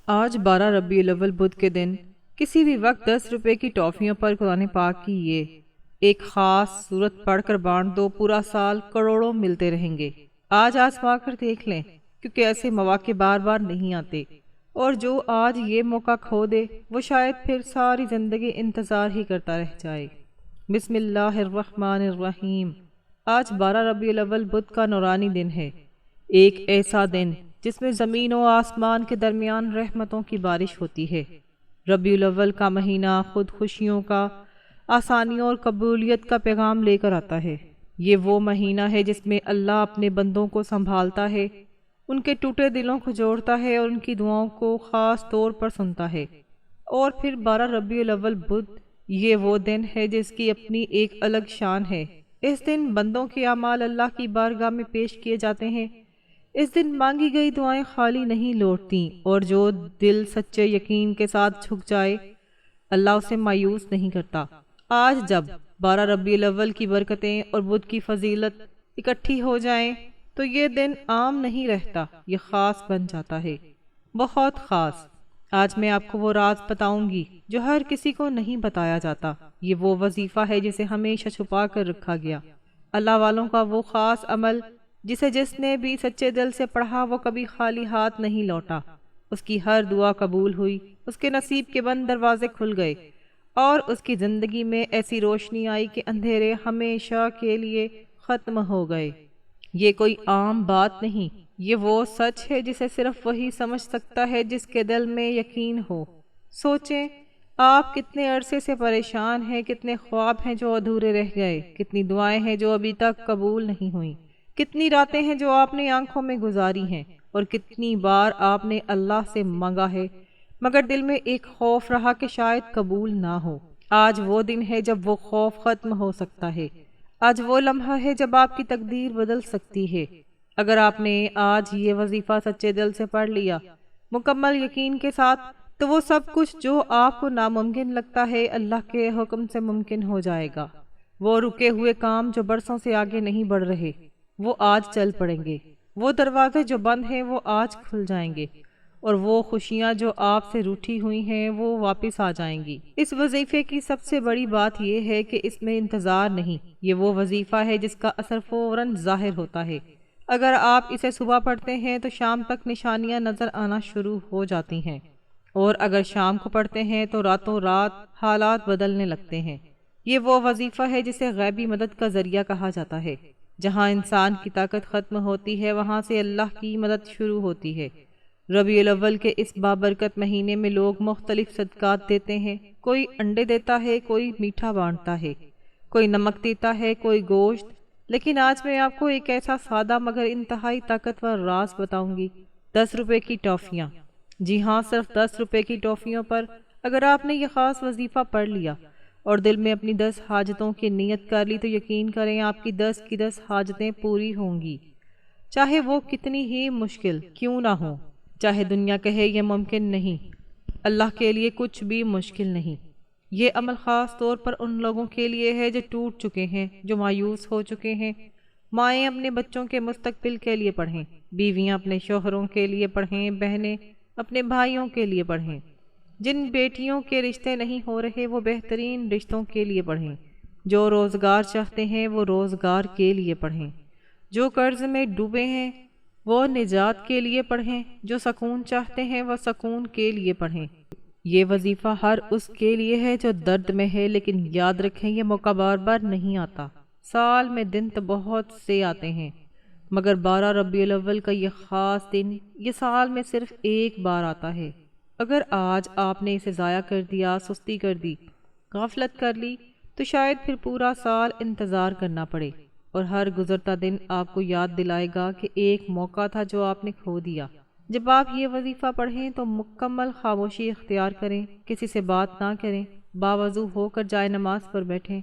آج 12 ربیع الاول بدھ کے دن کسی بھی وقت 10 روپے کی ٹافیوں پر قرآن پاک کی یہ ایک خاص صورت پڑھ کر بانٹ دو، پورا سال کروڑوں ملتے رہیں گے۔ آج آزما کر دیکھ لیں، کیونکہ ایسے مواقع بار بار نہیں آتے، اور جو آج یہ موقع کھو دے وہ شاید پھر ساری زندگی انتظار ہی کرتا رہ جائے۔ بسم اللہ الرحمن الرحیم۔ آج 12 ربیع الاول بدھ کا نورانی دن ہے، ایک ایسا دن جس میں زمین و آسمان کے درمیان رحمتوں کی بارش ہوتی ہے۔ ربیع الاول کا مہینہ خود خوشیوں کا، آسانیوں اور قبولیت کا پیغام لے کر آتا ہے۔ یہ وہ مہینہ ہے جس میں اللہ اپنے بندوں کو سنبھالتا ہے، ان کے ٹوٹے دلوں کو جوڑتا ہے اور ان کی دعاؤں کو خاص طور پر سنتا ہے۔ اور پھر 12 ربیع الاول بدھ، یہ وہ دن ہے جس کی اپنی ایک الگ شان ہے۔ اس دن بندوں کے اعمال اللہ کی بارگاہ میں پیش کیے جاتے ہیں۔ اس دن مانگی گئی دعائیں خالی نہیں لوٹتیں، اور جو دل سچے یقین کے ساتھ جھک جائے اللہ اسے مایوس نہیں کرتا۔ آج جب 12 ربیع الاول کی برکتیں اور بدھ کی فضیلت اکٹھی ہو جائیں تو یہ دن عام نہیں رہتا، یہ خاص بن جاتا ہے، بہت خاص۔ آج میں آپ کو وہ راز بتاؤں گی جو ہر کسی کو نہیں بتایا جاتا۔ یہ وہ وظیفہ ہے جسے ہمیشہ چھپا کر رکھا گیا، اللہ والوں کا وہ خاص عمل جسے جس نے بھی سچے دل سے پڑھا وہ کبھی خالی ہاتھ نہیں لوٹا، اس کی ہر دعا قبول ہوئی، اس کے نصیب کے بند دروازے کھل گئے، اور اس کی زندگی میں ایسی روشنی آئی کہ اندھیرے ہمیشہ کے لیے ختم ہو گئے۔ یہ کوئی عام بات نہیں، یہ وہ سچ ہے جسے صرف وہی سمجھ سکتا ہے جس کے دل میں یقین ہو۔ سوچیں، آپ کتنے عرصے سے پریشان ہیں، کتنے خواب ہیں جو ادھورے رہ گئے، کتنی دعائیں ہیں جو ابھی تک قبول نہیں ہوئیں، کتنی راتیں ہیں جو آپ نے آنکھوں میں گزاری ہیں، اور کتنی بار آپ نے اللہ سے مانگا ہے مگر دل میں ایک خوف رہا کہ شاید قبول نہ ہو۔ آج وہ دن ہے جب وہ خوف ختم ہو سکتا ہے، آج وہ لمحہ ہے جب آپ کی تقدیر بدل سکتی ہے۔ اگر آپ نے آج یہ وظیفہ سچے دل سے پڑھ لیا، مکمل یقین کے ساتھ، تو وہ سب کچھ جو آپ کو ناممکن لگتا ہے اللہ کے حکم سے ممکن ہو جائے گا۔ وہ رکے ہوئے کام جو برسوں سے آگے نہیں بڑھ رہے، وہ آج چل پڑیں گے۔ وہ دروازے جو بند ہیں وہ آج کھل جائیں گے، اور وہ خوشیاں جو آپ سے روٹھی ہوئی ہیں وہ واپس آ جائیں گی۔ اس وظیفے کی سب سے بڑی بات یہ ہے کہ اس میں انتظار نہیں، یہ وہ وظیفہ ہے جس کا اثر فوراً ظاہر ہوتا ہے۔ اگر آپ اسے صبح پڑھتے ہیں تو شام تک نشانیاں نظر آنا شروع ہو جاتی ہیں، اور اگر شام کو پڑھتے ہیں تو راتوں رات حالات بدلنے لگتے ہیں۔ یہ وہ وظیفہ ہے جسے غیبی مدد کا ذریعہ کہا جاتا ہے۔ جہاں انسان کی طاقت ختم ہوتی ہے وہاں سے اللہ کی مدد شروع ہوتی ہے۔ ربیع الاول کے اس بابرکت مہینے میں لوگ مختلف صدقات دیتے ہیں، کوئی انڈے دیتا ہے، کوئی میٹھا بانٹتا ہے، کوئی نمک دیتا ہے، کوئی گوشت۔ لیکن آج میں آپ کو ایک ایسا سادہ مگر انتہائی طاقتور راز بتاؤں گی، 10 روپے کی ٹافیاں۔ جی ہاں، صرف 10 روپے کی ٹافیوں پر اگر آپ نے یہ خاص وظیفہ پڑھ لیا اور دل میں اپنی 10 حاجتوں کی نیت کر لی تو یقین کریں آپ کی 10 کی 10 حاجتیں پوری ہوں گی، چاہے وہ کتنی ہی مشکل کیوں نہ ہوں، چاہے دنیا کہے یہ ممکن نہیں، اللہ کے لیے کچھ بھی مشکل نہیں۔ یہ عمل خاص طور پر ان لوگوں کے لیے ہے جو ٹوٹ چکے ہیں، جو مایوس ہو چکے ہیں۔ مائیں اپنے بچوں کے مستقبل کے لیے پڑھیں، بیویاں اپنے شوہروں کے لیے پڑھیں، بہنیں اپنے بھائیوں کے لیے پڑھیں، جن بیٹیوں کے رشتے نہیں ہو رہے وہ بہترین رشتوں کے لیے پڑھیں، جو روزگار چاہتے ہیں وہ روزگار کے لیے پڑھیں، جو قرض میں ڈوبے ہیں وہ نجات کے لیے پڑھیں، جو سکون چاہتے ہیں وہ سکون کے لیے پڑھیں۔ یہ وظیفہ ہر اس کے لیے ہے جو درد میں ہے، لیکن یاد رکھیں یہ موقع بار بار نہیں آتا۔ سال میں دن تو بہت سے آتے ہیں، مگر 12 ربیع الاول کا یہ خاص دن یہ سال میں صرف ایک بار آتا ہے۔ اگر آج آپ نے اسے ضائع کر دیا، سستی کر دی، غفلت کر لی، تو شاید پھر پورا سال انتظار کرنا پڑے، اور ہر گزرتا دن آپ کو یاد دلائے گا کہ ایک موقع تھا جو آپ نے کھو دیا۔ جب آپ یہ وظیفہ پڑھیں تو مکمل خاموشی اختیار کریں، کسی سے بات نہ کریں، باوضو ہو کر جائے نماز پر بیٹھیں،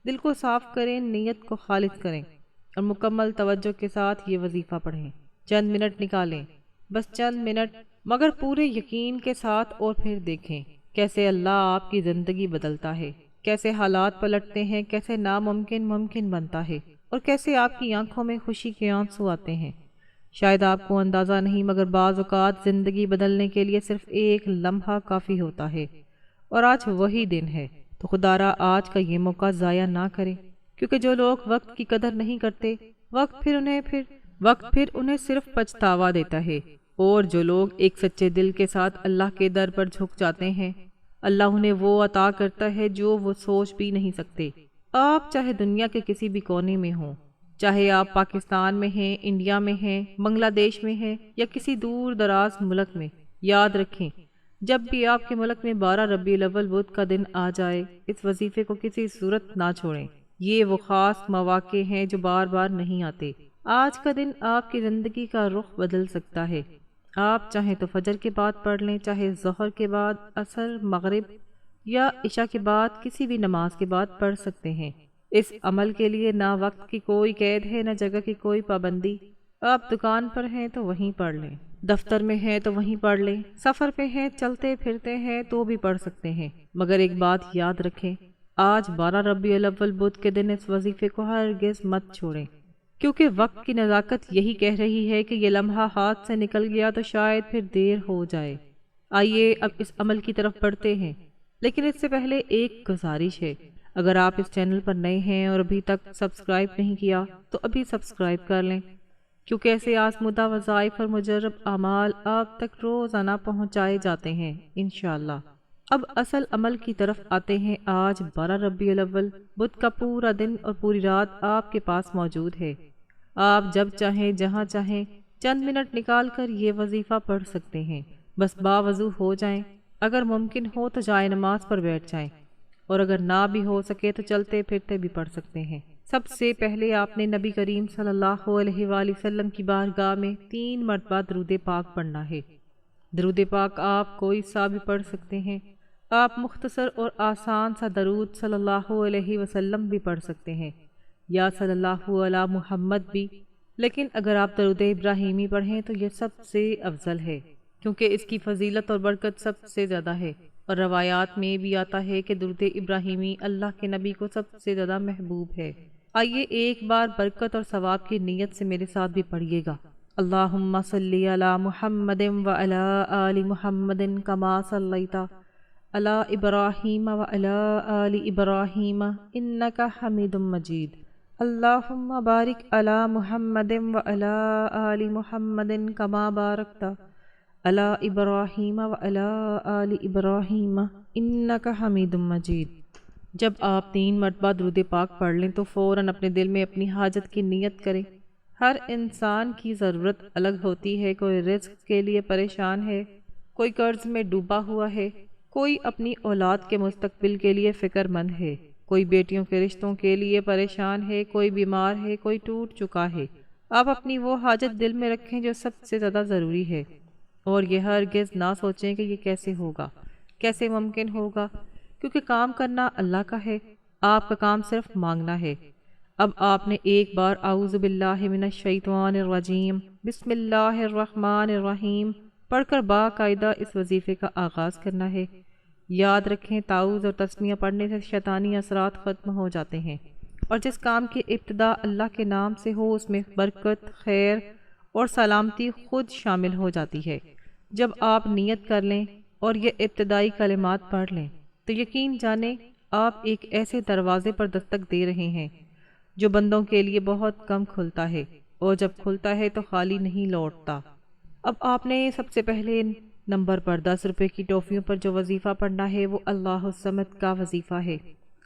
دل کو صاف کریں، نیت کو خالص کریں، اور مکمل توجہ کے ساتھ یہ وظیفہ پڑھیں۔ چند منٹ نکالیں، بس چند منٹ، مگر پورے یقین کے ساتھ، اور پھر دیکھیں کیسے اللہ آپ کی زندگی بدلتا ہے، کیسے حالات پلٹتے ہیں، کیسے ناممکن ممکن بنتا ہے، اور کیسے آپ کی آنکھوں میں خوشی کے آنسو آتے ہیں۔ شاید آپ کو اندازہ نہیں مگر بعض اوقات زندگی بدلنے کے لیے صرف ایک لمحہ کافی ہوتا ہے، اور آج وہی دن ہے۔ تو خدا را آج کا یہ موقع ضائع نہ کریں، کیونکہ جو لوگ وقت کی قدر نہیں کرتے وقت پھر انہیں صرف پچھتاوا دیتا ہے، اور جو لوگ ایک سچے دل کے ساتھ اللہ کے در پر جھک جاتے ہیں، اللہ انہیں وہ عطا کرتا ہے جو وہ سوچ بھی نہیں سکتے۔ آپ چاہے دنیا کے کسی بھی کونے میں ہوں، چاہے آپ پاکستان میں ہیں، انڈیا میں ہیں، بنگلہ دیش میں ہیں یا کسی دور دراز ملک میں، یاد رکھیں جب بھی آپ کے ملک میں 12 ربیع الاول بدھ کا دن آ جائے، اس وظیفے کو کسی صورت نہ چھوڑیں۔ یہ وہ خاص مواقع ہیں جو بار بار نہیں آتے۔ آج کا دن آپ کی زندگی کا رخ بدل سکتا ہے۔ آپ چاہیں تو فجر کے بعد پڑھ لیں، چاہے ظہر کے بعد، عصر، مغرب یا عشاء کے بعد، کسی بھی نماز کے بعد پڑھ سکتے ہیں۔ اس عمل کے لیے نہ وقت کی کوئی قید ہے، نہ جگہ کی کوئی پابندی۔ آپ دکان پر ہیں تو وہیں پڑھ لیں، دفتر میں ہیں تو وہیں پڑھ لیں، سفر پہ ہیں، چلتے پھرتے ہیں تو بھی پڑھ سکتے ہیں۔ مگر ایک بات یاد رکھیں، آج 12 ربیع الاول بدھ کے دن اس وظیفے کو ہرگز مت چھوڑیں، کیونکہ وقت کی نزاکت یہی کہہ رہی ہے کہ یہ لمحہ ہاتھ سے نکل گیا تو شاید پھر دیر ہو جائے۔ آئیے اب اس عمل کی طرف بڑھتے ہیں، لیکن اس سے پہلے ایک گزارش ہے۔ اگر آپ اس چینل پر نئے ہیں اور ابھی تک سبسکرائب نہیں کیا تو ابھی سبسکرائب کر لیں، کیونکہ ایسے آزمودہ وظائف اور مجرب اعمال آپ تک روزانہ پہنچائے جاتے ہیں انشاءاللہ۔ اب اصل عمل کی طرف آتے ہیں۔ آج 12 ربیع الاول بدھ کا پورا دن اور پوری رات آپ کے پاس موجود ہے۔ آپ جب چاہیں، جہاں چاہیں، چند منٹ نکال کر یہ وظیفہ پڑھ سکتے ہیں۔ بس باوضو ہو جائیں، اگر ممکن ہو تو جائے نماز پر بیٹھ جائیں، اور اگر نہ بھی ہو سکے تو چلتے پھرتے بھی پڑھ سکتے ہیں۔ سب سے پہلے آپ نے نبی کریم صلی اللہ علیہ وآلہ وسلم کی بارگاہ میں 3 مرتبہ درود پاک پڑھنا ہے۔ درود پاک آپ کوئی سا بھی پڑھ سکتے ہیں۔ آپ مختصر اور آسان سا درود صلی اللہ علیہ وسلم بھی پڑھ سکتے ہیں، یا صلی اللہ علی محمد بھی، لیکن اگر آپ درود ابراہیمی پڑھیں تو یہ سب سے افضل ہے، کیونکہ اس کی فضیلت اور برکت سب سے زیادہ ہے، اور روایات میں بھی آتا ہے کہ درود ابراہیمی اللہ کے نبی کو سب سے زیادہ محبوب ہے۔ آئیے ایک بار برکت اور ثواب کی نیت سے میرے ساتھ بھی پڑھیے گا۔ اللہم صلی علی محمد وعلی آل محمد کما صلیت علی ابراہیم وعلی آل ابراہیم انک حمید مجید۔ اللہم بارک علی محمد وعلی آل محمد کما بارکت علی ابراہیم وعلی آل ابراہیم انک حمید مجید۔ جب آپ 3 مرتبہ درود پاک پڑھ لیں تو فوراً اپنے دل میں اپنی حاجت کی نیت کریں۔ ہر انسان کی ضرورت الگ ہوتی ہے، کوئی رزق کے لیے پریشان ہے، کوئی قرض میں ڈوبا ہوا ہے، کوئی اپنی اولاد کے مستقبل کے لیے فکر مند ہے، کوئی بیٹیوں کے رشتوں کے لیے پریشان ہے، کوئی بیمار ہے، کوئی ٹوٹ چکا ہے۔ آپ اپنی وہ حاجت دل میں رکھیں جو سب سے زیادہ ضروری ہے، اور یہ ہرگز نہ سوچیں کہ یہ کیسے ہوگا، کیسے ممکن ہوگا، کیونکہ کام کرنا اللہ کا ہے، آپ کا کام صرف مانگنا ہے۔ اب آپ نے ایک بار اعوذ باللہ من الشیطان الرجیم بسم اللہ الرحمن الرحیم پڑھ کر باقاعدہ اس وظیفے کا آغاز کرنا ہے۔ یاد رکھیں، تعوذ اور تسمیہ پڑھنے سے شیطانی اثرات ختم ہو جاتے ہیں، اور جس کام کی ابتدا اللہ کے نام سے ہو اس میں برکت، خیر اور سلامتی خود شامل ہو جاتی ہے۔ جب آپ نیت کر لیں اور یہ ابتدائی کلمات پڑھ لیں تو یقین جانیں آپ ایک ایسے دروازے پر دستک دے رہے ہیں جو بندوں کے لیے بہت کم کھلتا ہے، اور جب کھلتا ہے تو خالی نہیں لوٹتا۔ اب آپ نے سب سے پہلے نمبر پر 10 روپے کی ٹوفیوں پر جو وظیفہ پڑھنا ہے وہ اللہ الصمد کا وظیفہ ہے۔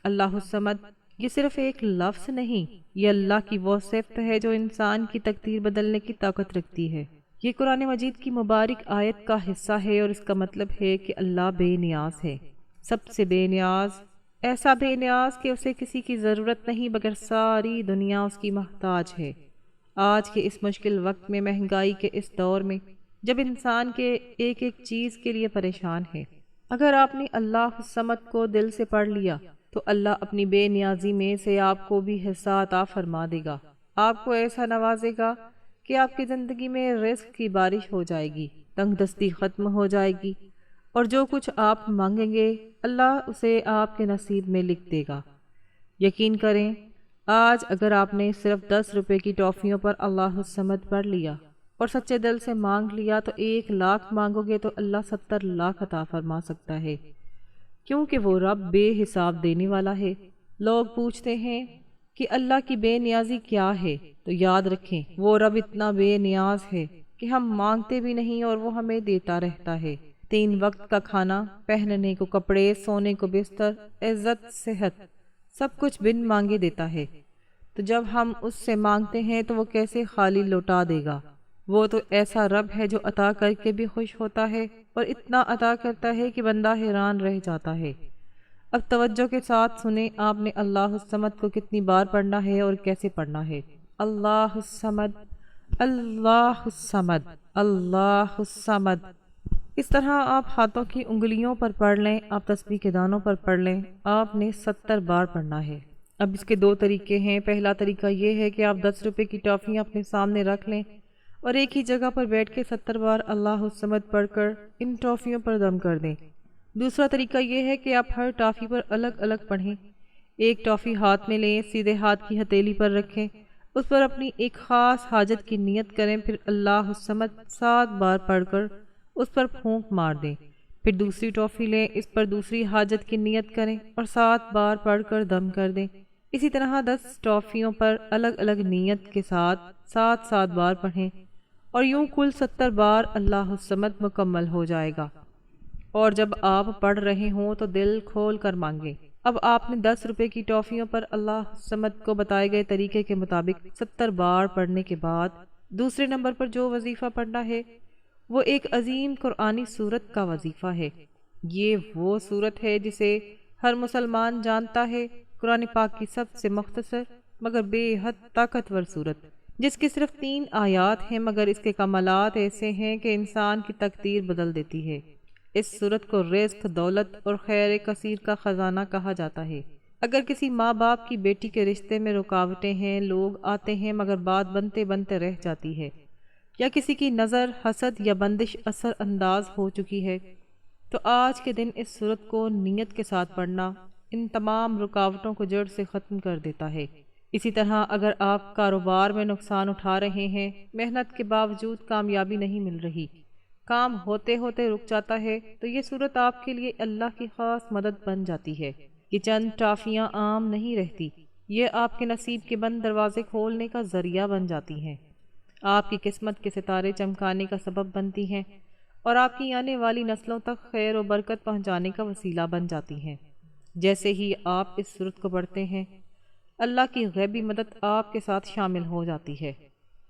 اللہ الصمد یہ صرف ایک لفظ نہیں، یہ اللہ کی وہ صفت ہے جو انسان کی تقدیر بدلنے کی طاقت رکھتی ہے۔ یہ قرآن مجید کی مبارک آیت کا حصہ ہے، اور اس کا مطلب ہے کہ اللہ بے نیاز ہے، سب سے بے نیاز، ایسا بے نیاز کہ اسے کسی کی ضرورت نہیں مگر ساری دنیا اس کی محتاج ہے۔ آج کے اس مشکل وقت میں، مہنگائی کے اس دور میں، جب انسان کے ایک ایک چیز کے لیے پریشان ہے، اگر آپ نے اللہ الصمد کو دل سے پڑھ لیا تو اللہ اپنی بے نیازی میں سے آپ کو بھی حصہ عطا فرما دے گا، آپ کو ایسا نوازے گا کہ آپ کی زندگی میں رزق کی بارش ہو جائے گی، تنگ دستی ختم ہو جائے گی، اور جو کچھ آپ مانگیں گے اللہ اسے آپ کے نصیب میں لکھ دے گا۔ یقین کریں، آج اگر آپ نے صرف 10 روپے کی ٹافیوں پر اللہ الصمد پڑھ لیا اور سچے دل سے مانگ لیا تو 1,00,000 مانگو گے تو اللہ 70,00,000 عطا فرما سکتا ہے، کیونکہ وہ رب بے حساب دینے والا ہے۔ لوگ پوچھتے ہیں کہ اللہ کی بے نیازی کیا ہے، تو یاد رکھیں وہ رب اتنا بے نیاز ہے کہ ہم مانگتے بھی نہیں اور وہ ہمیں دیتا رہتا ہے۔ 3 وقت کا کھانا، پہننے کو کپڑے، سونے کو بستر، عزت، صحت، سب کچھ بن مانگے دیتا ہے۔ تو جب ہم اس سے مانگتے ہیں تو وہ کیسے خالی لوٹا دے گا؟ وہ تو ایسا رب ہے جو عطا کر کے بھی خوش ہوتا ہے اور اتنا عطا کرتا ہے کہ بندہ حیران رہ جاتا ہے۔ اب توجہ کے ساتھ سنیں، آپ نے اللہ الصمد کو کتنی بار پڑھنا ہے اور کیسے پڑھنا ہے۔ اللہ الصمد، اللہ الصمد، اللہ الصمد۔ اس طرح آپ ہاتھوں کی انگلیوں پر پڑھ لیں، آپ تسبیح کے دانوں پر پڑھ لیں، آپ نے 70 بار پڑھنا ہے۔ اب اس کے 2 طریقے ہیں۔ پہلا طریقہ یہ ہے کہ آپ 10 روپے کی ٹافیاں اپنے سامنے رکھ لیں اور ایک ہی جگہ پر بیٹھ کے 70 بار اللہ الصمد پڑھ کر ان ٹافیوں پر دم کر دیں۔ دوسرا طریقہ یہ ہے کہ آپ ہر ٹافی پر الگ الگ پڑھیں۔ ایک ٹافی ہاتھ میں لیں، سیدھے ہاتھ کی ہتھیلی پر رکھیں، اس پر اپنی ایک خاص حاجت کی نیت کریں، پھر اللہ الصمد 7 بار پڑھ کر اس پر پھونک مار دیں۔ پھر دوسری ٹافی لیں، اس پر دوسری حاجت کی نیت کریں اور 7 بار پڑھ کر دم کر دیں۔ اسی طرح 10 ٹافیوں پر الگ الگ نیت کے ساتھ 7 بار پڑھیں اور یوں کل 70 بار اللہ الصمد مکمل ہو جائے گا۔ اور جب آپ پڑھ رہے ہوں تو دل کھول کر مانگیں۔ اب آپ نے 10 روپے کی ٹافیوں پر اللہ الصمد کو بتائے گئے طریقے کے مطابق 70 بار پڑھنے کے بعد دوسرے نمبر پر جو وظیفہ پڑھنا ہے وہ ایک عظیم قرآنی سورت کا وظیفہ ہے۔ یہ وہ سورت ہے جسے ہر مسلمان جانتا ہے، قرآن پاک کی سب سے مختصر مگر بے حد طاقتور سورت، جس کی صرف 3 آیات ہیں مگر اس کے کمالات ایسے ہیں کہ انسان کی تقدیر بدل دیتی ہے۔ اس سورت کو رزق، دولت اور خیر کثیر کا خزانہ کہا جاتا ہے۔ اگر کسی ماں باپ کی بیٹی کے رشتے میں رکاوٹیں ہیں، لوگ آتے ہیں مگر بات بنتے بنتے رہ جاتی ہے، یا کسی کی نظر، حسد یا بندش اثر انداز ہو چکی ہے، تو آج کے دن اس سورت کو نیت کے ساتھ پڑھنا ان تمام رکاوٹوں کو جڑ سے ختم کر دیتا ہے۔ اسی طرح اگر آپ کاروبار میں نقصان اٹھا رہے ہیں، محنت کے باوجود کامیابی نہیں مل رہی، کام ہوتے ہوتے رک جاتا ہے، تو یہ صورت آپ کے لیے اللہ کی خاص مدد بن جاتی ہے۔ یہ چند ٹافیاں عام نہیں رہتی، یہ آپ کے نصیب کے بند دروازے کھولنے کا ذریعہ بن جاتی ہیں، آپ کی قسمت کے ستارے چمکانے کا سبب بنتی ہیں اور آپ کی آنے والی نسلوں تک خیر و برکت پہنچانے کا وسیلہ بن جاتی ہیں۔ جیسے ہی آپ اس سورت کو پڑھتے ہیں، اللہ کی غیبی مدد آپ کے ساتھ شامل ہو جاتی ہے۔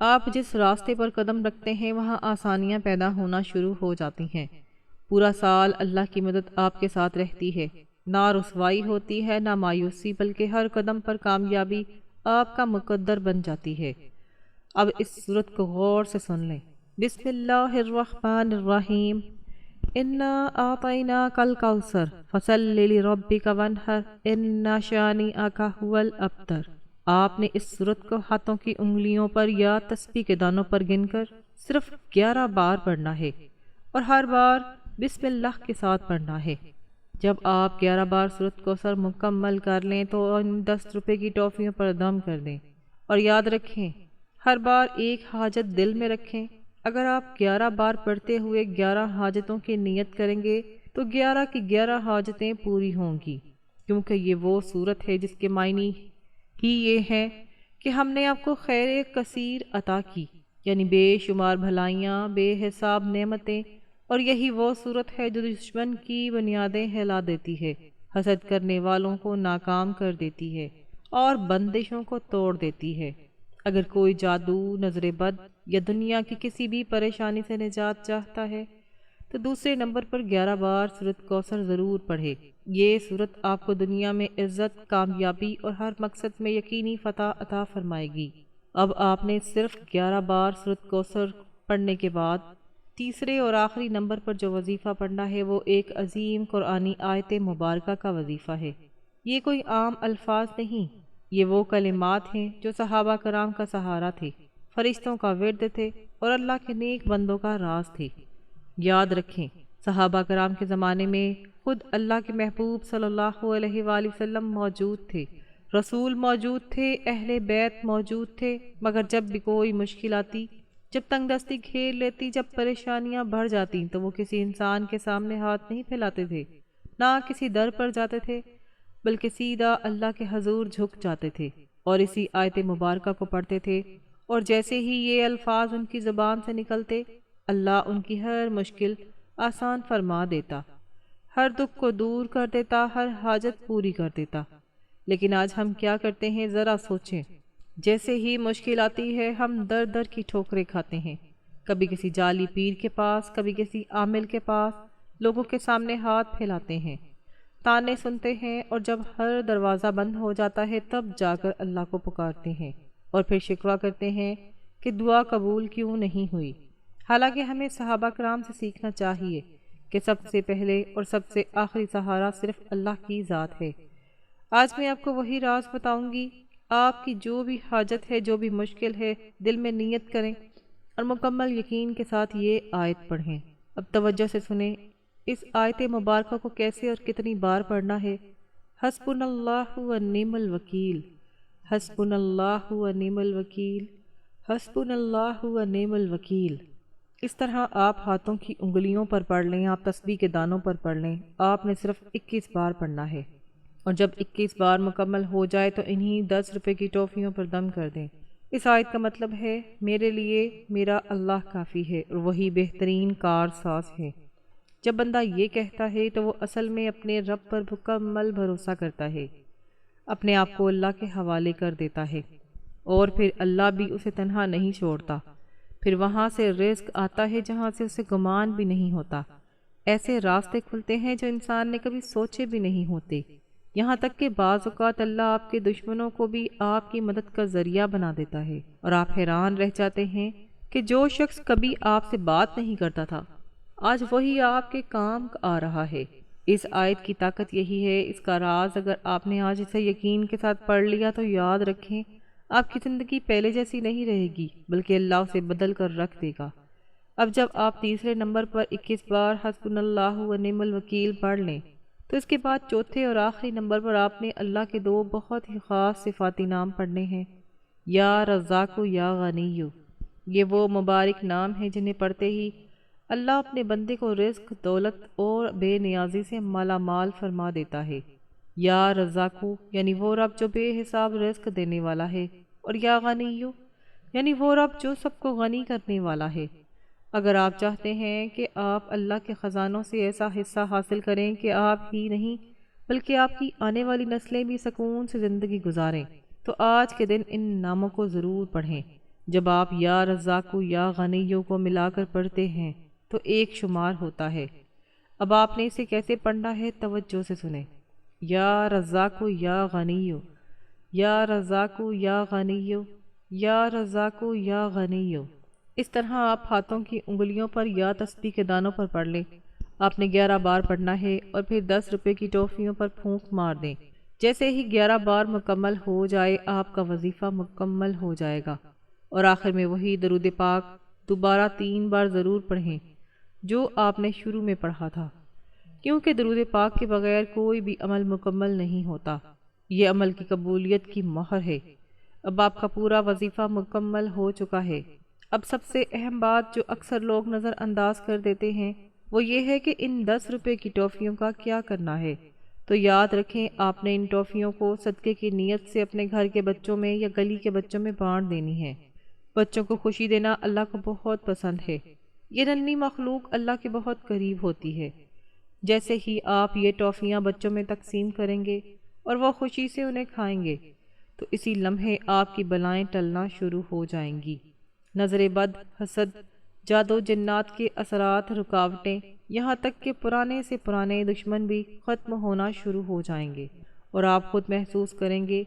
آپ جس راستے پر قدم رکھتے ہیں وہاں آسانیاں پیدا ہونا شروع ہو جاتی ہیں۔ پورا سال اللہ کی مدد آپ کے ساتھ رہتی ہے، نہ رسوائی ہوتی ہے نہ مایوسی، بلکہ ہر قدم پر کامیابی آپ کا مقدر بن جاتی ہے۔ اب اس سورت کو غور سے سن لیں۔ بسم اللہ الرحمن الرحیم، انا اعطیناک الکوثر فصل لربک وانحر ان شانئک ھو الابتر۔ آپ نے اس سورت کو ہاتھوں کی انگلیوں پر یا تسبیح کے دانوں پر گن کر صرف 11 بار پڑھنا ہے اور ہر بار بسم اللہ کے ساتھ پڑھنا ہے۔ جب آپ 11 بار سورت کوثر مکمل کر لیں تو ان 10 روپے کی ٹافیوں پر دم کر دیں اور یاد رکھیں ہر بار ایک حاجت دل میں رکھیں۔ اگر آپ 11 بار پڑھتے ہوئے 11 حاجتوں کی نیت کریں گے تو 11 کی 11 حاجتیں پوری ہوں گی، کیونکہ یہ وہ سورت ہے جس کے معنی ہی یہ ہے کہ ہم نے آپ کو خیر کثیر عطا کی، یعنی بے شمار بھلائیاں، بے حساب نعمتیں، اور یہی وہ صورت ہے جو دشمن کی بنیادیں ہلا دیتی ہے، حسد کرنے والوں کو ناکام کر دیتی ہے اور بندشوں کو توڑ دیتی ہے۔ اگر کوئی جادو، نظر بد یا دنیا کی کسی بھی پریشانی سے نجات چاہتا ہے تو دوسرے نمبر پر 11 بار سورت کوثر ضرور پڑھے۔ یہ سورت آپ کو دنیا میں عزت، کامیابی اور ہر مقصد میں یقینی فتح عطا فرمائے گی۔ اب آپ نے صرف 11 بار سورت کوثر پڑھنے کے بعد تیسرے اور آخری نمبر پر جو وظیفہ پڑھنا ہے وہ ایک عظیم قرآنی آیت مبارکہ کا وظیفہ ہے۔ یہ کوئی عام الفاظ نہیں، یہ وہ کلمات ہیں جو صحابہ کرام کا سہارا تھے، فرشتوں کا ورد تھے اور اللہ کے نیک بندوں کا راز تھے۔ یاد رکھیں، صحابہ کرام کے زمانے میں خود اللہ کے محبوب صلی اللہ علیہ وآلہ وسلم موجود تھے، رسول موجود تھے، اہل بیت موجود تھے، مگر جب بھی کوئی مشکل آتی جب تنگ دستی گھیر لیتی، جب پریشانیاں بڑھ جاتی تو وہ کسی انسان کے سامنے ہاتھ نہیں پھیلاتے تھے، نہ کسی در پر جاتے تھے، بلکہ سیدھا اللہ کے حضور جھک جاتے تھے اور اسی آیت مبارکہ کو پڑھتے تھے، اور جیسے ہی یہ الفاظ ان کی زبان سے نکلتے، اللہ ان کی ہر مشکل آسان فرما دیتا، ہر دکھ کو دور کر دیتا، ہر حاجت پوری کر دیتا۔ لیکن آج ہم کیا کرتے ہیں ذرا سوچیں، جیسے ہی مشکل آتی ہے ہم در در کی ٹھوکریں کھاتے ہیں، کبھی کسی جعلی پیر کے پاس، کبھی کسی عامل کے پاس، لوگوں کے سامنے ہاتھ پھیلاتے ہیں، تانے سنتے ہیں، اور جب ہر دروازہ بند ہو جاتا ہے تب جا کر اللہ کو پکارتے ہیں اور پھر شکوہ کرتے ہیں کہ دعا قبول کیوں نہیں ہوئی۔ حالانکہ ہمیں صحابہ کرام سے سیکھنا چاہیے کہ سب سے پہلے اور سب سے آخری سہارا صرف اللہ کی ذات ہے۔ آج میں آپ کو وہی راز بتاؤں گی۔ آپ کی جو بھی حاجت ہے، جو بھی مشکل ہے، دل میں نیت کریں اور مکمل یقین کے ساتھ یہ آیت پڑھیں۔ اب توجہ سے سنیں، اس آیت مبارکہ کو کیسے اور کتنی بار پڑھنا ہے۔ حسبنا اللہ و نعم الوکیل، حسبنا اللہ و نعم الوکیل، حسبنا اللہ و نعم الوکیل۔ اس طرح آپ ہاتھوں کی انگلیوں پر پڑھ لیں، آپ تسبیح کے دانوں پر پڑھ لیں۔ آپ نے صرف 21 بار پڑھنا ہے، اور جب 21 بار مکمل ہو جائے تو انہی 10 روپے کی ٹافیوں پر دم کر دیں۔ اس آیت کا مطلب ہے، میرے لیے میرا اللہ کافی ہے اور وہی بہترین کار ساز ہے۔ جب بندہ یہ کہتا ہے تو وہ اصل میں اپنے رب پر مکمل بھروسہ کرتا ہے، اپنے آپ کو اللہ کے حوالے کر دیتا ہے، اور پھر اللہ بھی اسے تنہا نہیں چھوڑتا۔ پھر وہاں سے رزق آتا ہے جہاں سے اسے گمان بھی نہیں ہوتا، ایسے راستے کھلتے ہیں جو انسان نے کبھی سوچے بھی نہیں ہوتے، یہاں تک کہ بعض اوقات اللہ آپ کے دشمنوں کو بھی آپ کی مدد کا ذریعہ بنا دیتا ہے، اور آپ حیران رہ جاتے ہیں کہ جو شخص کبھی آپ سے بات نہیں کرتا تھا آج وہی آپ کے کام آ رہا ہے۔ اس آیت کی طاقت یہی ہے، اس کا راز اگر آپ نے آج اسے یقین کے ساتھ پڑھ لیا تو یاد رکھیں، آپ کی زندگی پہلے جیسی نہیں رہے گی، بلکہ اللہ اسے بدل کر رکھ دے گا۔ اب جب آپ تیسرے نمبر پر 21 بار حسبنا اللہ و نعم الوکیل پڑھ لیں تو اس کے بعد چوتھے اور آخری نمبر پر آپ نے اللہ کے 2 بہت ہی خاص صفاتی نام پڑھنے ہیں، یا رزاق یا غنی۔ یہ وہ مبارک نام ہیں جنہیں پڑھتے ہی اللہ اپنے بندے کو رزق، دولت اور بے نیازی سے مالا مال فرما دیتا ہے۔ یا رزاق یعنی وہ رب جو بے حساب رزق دینے والا ہے، اور یا غنی یعنی وہ رب جو سب کو غنی کرنے والا ہے۔ اگر آپ چاہتے ہیں کہ آپ اللہ کے خزانوں سے ایسا حصہ حاصل کریں کہ آپ ہی نہیں بلکہ آپ کی آنے والی نسلیں بھی سکون سے زندگی گزاریں، تو آج کے دن ان ناموں کو ضرور پڑھیں۔ جب آپ یا رزاق یا غنی کو ملا کر پڑھتے ہیں تو ایک شمار ہوتا ہے۔ اب آپ نے اسے کیسے پڑھنا ہے، توجہ سے سنیں۔ یا رزاق یا غنی، یا رزاق یا غنی، یا رزاق یا غنی۔ اس طرح آپ ہاتھوں کی انگلیوں پر یا تسبیح کے دانوں پر پڑھ لیں۔ آپ نے 11 بار پڑھنا ہے اور پھر 10 روپے کی ٹافیوں پر پھونک مار دیں۔ جیسے ہی 11 بار مکمل ہو جائے آپ کا وظیفہ مکمل ہو جائے گا، اور آخر میں وہی درود پاک دوبارہ 3 بار ضرور پڑھیں جو آپ نے شروع میں پڑھا تھا، کیونکہ درود پاک کے بغیر کوئی بھی عمل مکمل نہیں ہوتا، یہ عمل کی قبولیت کی مہر ہے۔ اب آپ کا پورا وظیفہ مکمل ہو چکا ہے۔ اب سب سے اہم بات جو اکثر لوگ نظر انداز کر دیتے ہیں وہ یہ ہے کہ ان 10 روپے کی ٹافیوں کا کیا کرنا ہے۔ تو یاد رکھیں، آپ نے ان ٹافیوں کو صدقے کی نیت سے اپنے گھر کے بچوں میں یا گلی کے بچوں میں بانٹ دینی ہے۔ بچوں کو خوشی دینا اللہ کو بہت پسند ہے، یہ ننھی مخلوق اللہ کے بہت قریب ہوتی ہے۔ جیسے ہی آپ یہ ٹافیاں بچوں میں تقسیم کریں گے اور وہ خوشی سے انہیں کھائیں گے تو اسی لمحے آپ کی بلائیں ٹلنا شروع ہو جائیں گی۔ نظر بد، حسد، جادو جنات کے اثرات، رکاوٹیں، یہاں تک کہ پرانے سے پرانے دشمن بھی ختم ہونا شروع ہو جائیں گے، اور آپ خود محسوس کریں گے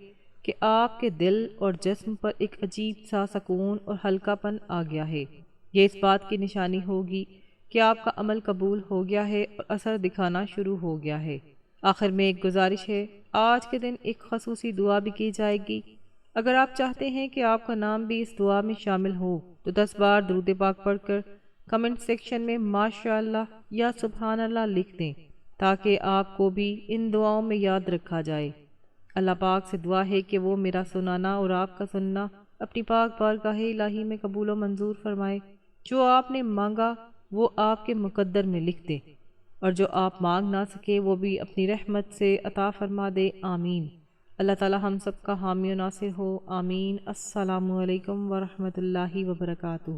کہ آپ کے دل اور جسم پر ایک عجیب سا سکون اور ہلکا پن آ گیا ہے۔ یہ اس بات کی نشانی ہوگی کہ آپ کا عمل قبول ہو گیا ہے اور اثر دکھانا شروع ہو گیا ہے۔ آخر میں ایک گزارش ہے، آج کے دن ایک خصوصی دعا بھی کی جائے گی۔ اگر آپ چاہتے ہیں کہ آپ کا نام بھی اس دعا میں شامل ہو تو 10 بار درود پاک پڑھ کر کمنٹ سیکشن میں ماشاءاللہ یا سبحان اللہ لکھ دیں تاکہ آپ کو بھی ان دعاؤں میں یاد رکھا جائے۔ اللہ پاک سے دعا ہے کہ وہ میرا سنانا اور آپ کا سننا اپنی پاک بارگاہ الہی میں قبول و منظور فرمائے۔ جو آپ نے مانگا وہ آپ کے مقدر میں لکھ دے، اور جو آپ مانگ نہ سکے وہ بھی اپنی رحمت سے عطا فرما دے، آمین۔ اللہ تعالی ہم سب کا حامی و ناصر ہو، آمین۔ السلام علیکم ورحمۃ اللہ وبرکاتہ۔